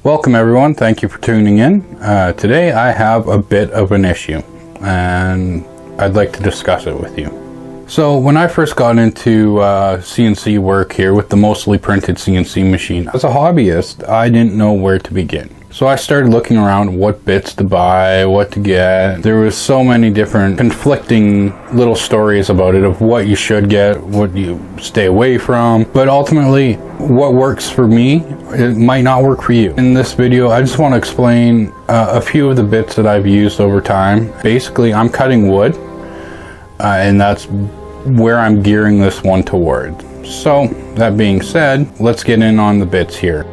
Welcome everyone, thank you for tuning in. Today I have a bit of an issue and I'd like to discuss it with you. So when I first got into CNC work here with the mostly printed CNC machine, as a hobbyist, I didn't know where to begin. So I started looking around what bits to buy, what to get. There was so many different conflicting little stories about it of what you should get, what you stay away from. But ultimately, what works for me, it might not work for you. In this video, I just want to explain a few of the bits that I've used over time. Basically, I'm cutting wood, and that's where I'm gearing this one toward. So that being said, let's get in on the bits here.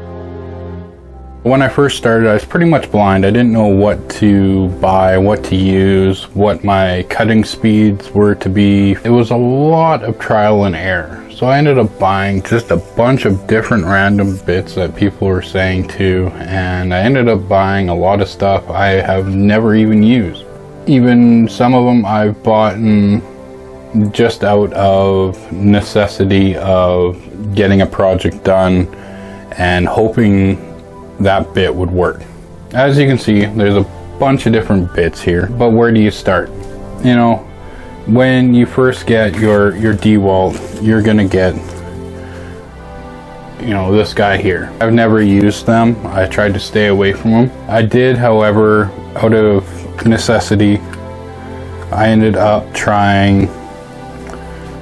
When I first started, I was pretty much blind. I didn't know what to buy, what to use, what my cutting speeds were to be. It was a lot of trial and error. So I ended up buying just a bunch of different random bits that people were saying to, and I ended up buying a lot of stuff I have never even used. Even some of them I've bought just out of necessity of getting a project done and hoping that bit would work. As you can see, there's a bunch of different bits here, but where do you start? You know, when you first get your DeWalt, you're gonna get, you know, this guy here. I've never used them. I tried to stay away from them. I did, however, out of necessity, I ended up trying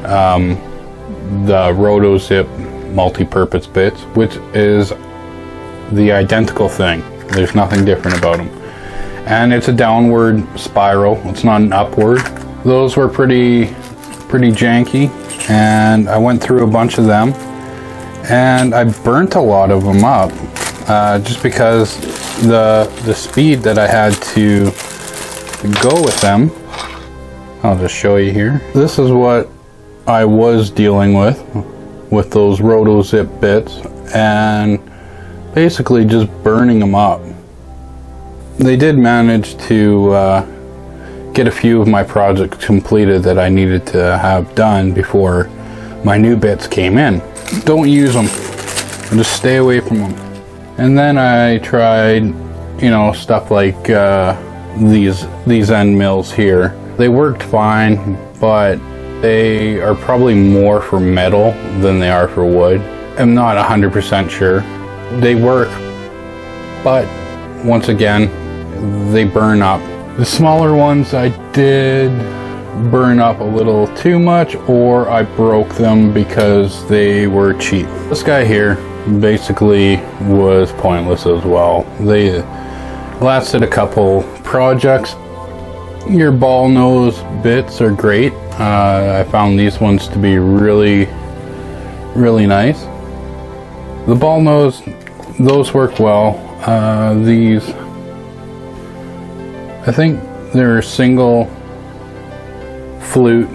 the RotoZip multi-purpose bits, which is the identical thing. There's nothing different about them, and it's a downward spiral, it's not an upward. Those were pretty janky, and I went through a bunch of them and I burnt a lot of them up just because the speed that I had to go with them. I'll just show you here. This is what I was dealing with those RotoZip bits, and basically just burning them up. They did manage to get a few of my projects completed that I needed to have done before my new bits came in. Don't use them, just stay away from them. And then I tried, you know, stuff like these end mills here. They worked fine, but they are probably more for metal than they are for wood. I'm not 100% sure. They work, but once again, they burn up. The smaller ones I did burn up a little too much, or I broke them because they were cheap. This guy here basically was pointless as well. They lasted a couple projects. Your ball nose bits are great. I found these ones to be really nice. The ball nose, those work well. These, I think they're single flute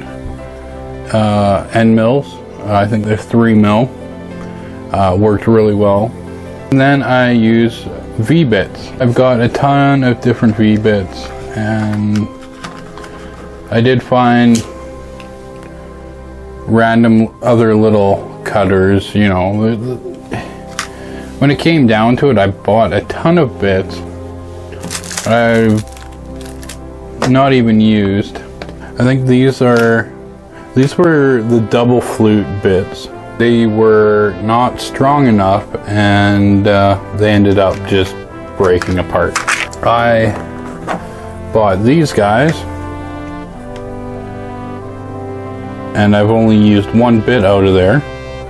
end mills. I think they're 3 mil. Worked really well. And then I use V-bits. I've got a ton of different V-bits, and I did find random other little cutters, you know. When it came down to it, I bought a ton of bits I've not even used. I think these were the double flute bits. They were not strong enough, and they ended up just breaking apart. I bought these guys, and I've only used one bit out of there.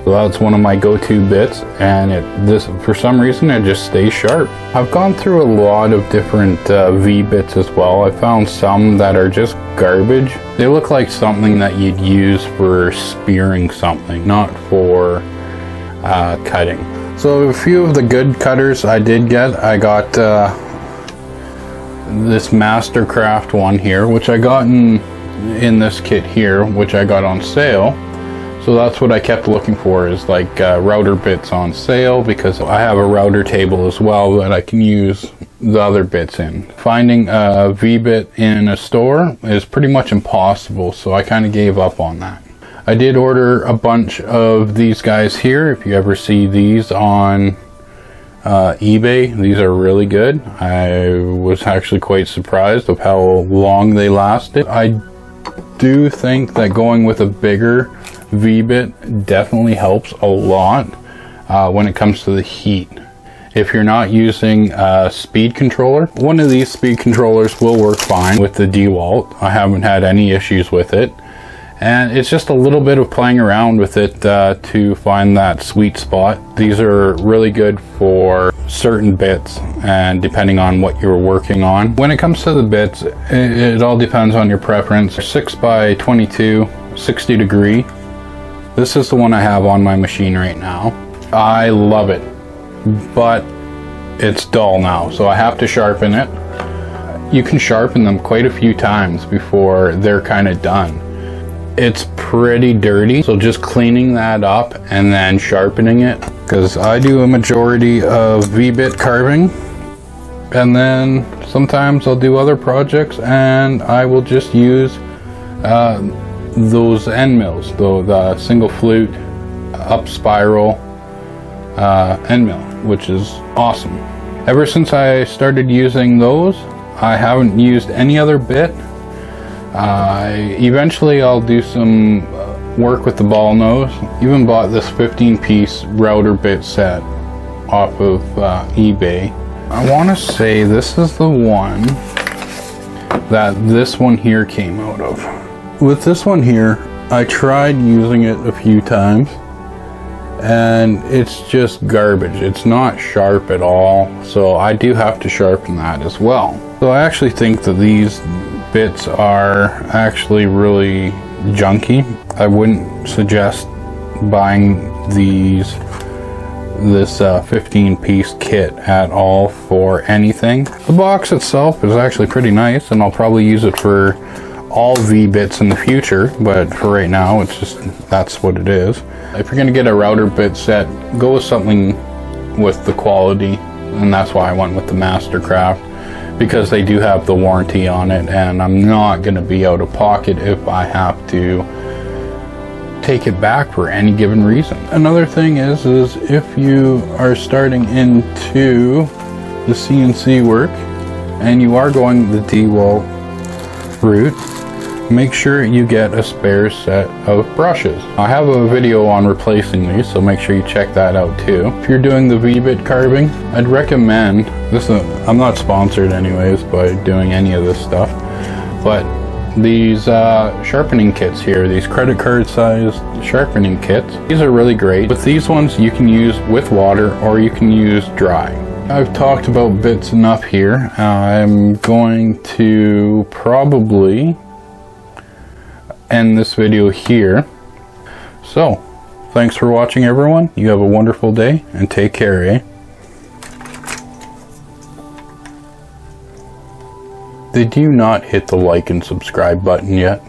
So that's one of my go-to bits, and this for some reason it just stays sharp. I've gone through a lot of different V-bits as well. I found some that are just garbage. They look like something that you'd use for spearing something, not for cutting. So a few of the good cutters I did get. I got this Mastercraft one here, which I got in this kit here, which I got on sale. So that's what I kept looking for, is like router bits on sale, because I have a router table as well that I can use the other bits in. Finding a V-bit in a store is pretty much impossible, so I kind of gave up on that. I did order a bunch of these guys here. If you ever see these on eBay. These are really good. I was actually quite surprised of how long they lasted. I do think that going with a bigger V-bit definitely helps a lot when it comes to the heat. If you're not using a speed controller, one of these speed controllers will work fine with the DeWalt. I haven't had any issues with it. And it's just a little bit of playing around with it to find that sweet spot. These are really good for certain bits and depending on what you're working on. When it comes to the bits, it all depends on your preference. 6x22, 60 degree. This is the one I have on my machine right now. I love it, but it's dull now, so I have to sharpen it. You can sharpen them quite a few times before they're kind of done. It's pretty dirty, so just cleaning that up and then sharpening it, because I do a majority of V-bit carving, and then sometimes I'll do other projects and I will just use those end mills, the single flute up spiral end mill, which is awesome. Ever since I started using those, I haven't used any other bit. Eventually I'll do some work with the ball nose. Even bought this 15-piece router bit set off of eBay. I want to say this is the one that this one here came out of. With this one here, I tried using it a few times and it's just garbage. It's not sharp at all, so I do have to sharpen that as well. So I actually think that these bits are actually really junky. I wouldn't suggest buying this 15-piece kit at all for anything. The box itself is actually pretty nice, and I'll probably use it for all V-bits in the future, but for right now it's just, that's what it is. If you're going to get a router bit set, go with something with the quality, and that's why I went with the Mastercraft, because they do have the warranty on it, and I'm not going to be out of pocket if I have to take it back for any given reason. Another thing is if you are starting into the CNC work and you are going the DeWalt route, make sure you get a spare set of brushes. I have a video on replacing these, so make sure you check that out too. If you're doing the V-bit carving, I'd recommend this. I'm not sponsored anyways by doing any of this stuff, but these sharpening kits here, these credit card sized sharpening kits, these are really great. With these ones you can use with water or you can use dry. I've talked about bits enough here. I'm going to probably end this video here. So thanks for watching, everyone. You have a wonderful day and take care, eh? Did you not hit the like and subscribe button yet?